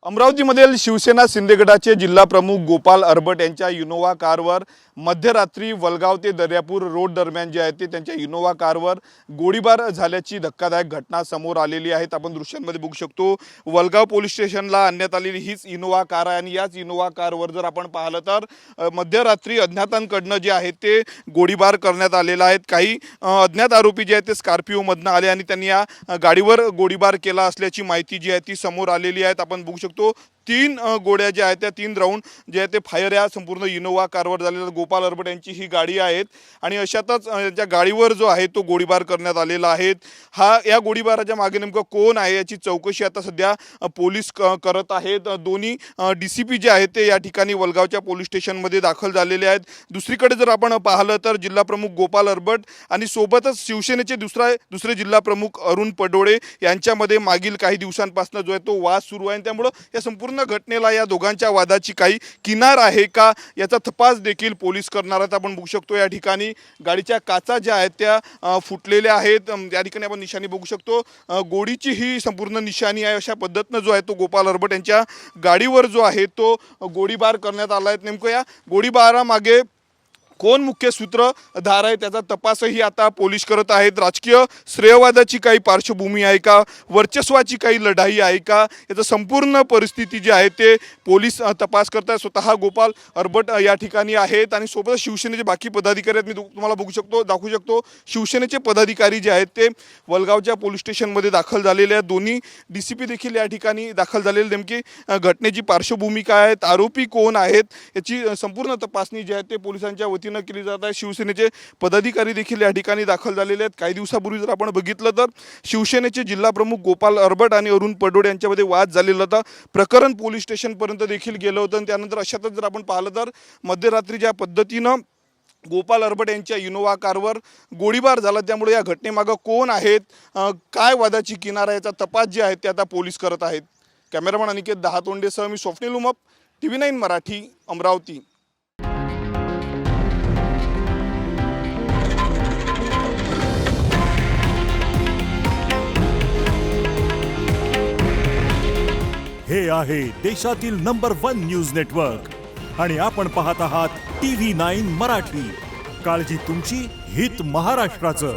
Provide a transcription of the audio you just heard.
अमरावतीमधील शिवसेना शिंदे गटाचे जिल्हा प्रमुख गोपाल अरबट यांच्या इनोवा कारवर मध्यरात्री वलगाव ते दर्यापूर रोड दरम्यान जे आहे ते त्यांच्या इनोवा कारवर गोळीबार झाल्याची धक्कादायक घटना समोर आलेली आहे। आपण दृश्यांमध्ये बघू शकतो वलगाव पोलीस स्टेशनला आणण्यात आलेली हीच इनोवा कार आहे आणि याच इनोवा कारवर जर आपण पाहिलं तर मध्यरात्री अज्ञातांकडनं जे आहे ते गोळीबार करण्यात आलेला आहे। काही अज्ञात आरोपी जे आहेत ते स्कॉर्पिओमधनं आले आणि त्यांनी या गाडीवर गोळीबार केला असल्याची माहिती जी आहे ती समोर आलेली आहे। आपण बघू शकतो 3 गोळ्या ज्या आहेत त्या 3 राऊंड जे आहे ते फायर या संपूर्ण इनोवा कारवर झालेला गोपाल अरबट यांची ही गाडी आहे आणि अशातच त्या गाडीवर जो आहे तो गोळीबार करण्यात आलेला आहे। या गोळीबाराच्या मागे नेमकं कोण आहे याची चौकशी आता सध्या पोलीस करत आहेत। दोन्ही डीसीपी जे आहेत ते या ठिकाणी वलगावच्या पोलीस स्टेशनमध्ये दाखल झालेले आहेत। दुसरीकडे जर आपण पाहिलं तर जिल्हा प्रमुख गोपाल अरबट आणि सोबतच शिवसेनेचे दुसरे जिल्हा प्रमुख अरुण पडोळे यांच्यामध्ये मागील काही दिवसांपासून जो आहे तो वाद सुरू आहे। त्यामुळे या संपूर्ण घटनेला या दोघांच्या वादाची काही किनार आहे का याचा तपास देखील पोलीस करणार आहेत। आपण बघू शकतो या ठिकाणी गाडीच्या काचा ज्या आहेत त्या फुटलेल्या आहेत। या ठिकाणी आपण निशाणी बघू शकतो गोळीची ही संपूर्ण निशाणी आहे। अशा पद्धतीनं जो आहे तो गोपाल अरबट यांच्या गाडीवर जो आहे तो गोळीबार करण्यात आला आहे। नेमकं या गोळीबारामागे कोण मुख्य सूत्रधार आहे त्याचा तपासही आता पोलीस करत आहेत। राजकीय श्रेयवादाची काही पार्श्वभूमी आहे का, वर्चस्वाची काही लढाई आहे का, याचं संपूर्ण परिस्थिती जी आहे ते पोलीस तपास करत आहेत। स्वतः गोपाल अरबट या ठिकाणी आहेत आणि सोबत शिवसेनेचे बाकी पदाधिकारी आहेत। मी तुम्हाला दाखवू शकतो शिवसेनेचे पदाधिकारी जे आहेत ते वलगावच्या पोलीस स्टेशनमध्ये दाखल झालेले आहेत। दोन्ही डीसीपी देखील या ठिकाणी दाखल झालेले। नेमकी घटनेची पार्श्वभूमी काय आहे, आरोपी कोण आहेत याची संपूर्ण तपासणी जी आहे ते पोलिसांच्या वतीने केली जात आहे। शिवसेनेचे पदाधिकारी देखील या ठिकाणी दाखल झालेले आहेत। काही दिवसापूर्वी जर आपण बघितलं तर शिवसेनेचे जिल्हा प्रमुख गोपाल अरबट आणि अरुण पडोळे यांच्यामध्ये वाद झालेला होता। प्रकरण पोलीस स्टेशनपर्यंत देखील गेलं होतं आणि त्यानंतर अशातच जर आपण पाहिलं तर मध्यरात्री ज्या पद्धतीनं गोपाल अरबट यांच्या इनोवा कारवर गोळीबार झाला त्यामुळे या घटनेमागं कोण आहेत, काय वादाची किनार आहे याचा तपास जे आहे ते आता पोलीस करत आहेत। कॅमेरामन अनिकेत दहातोंडेसह मी स्वप्नील उमप, TV9 मराठी, अमरावती। हे आहे देशातील नंबर 1 न्यूज नेटवर्क आणि आपण पाहत आहात TV9 मराठी। काळजी तुमची, हित महाराष्ट्राचं।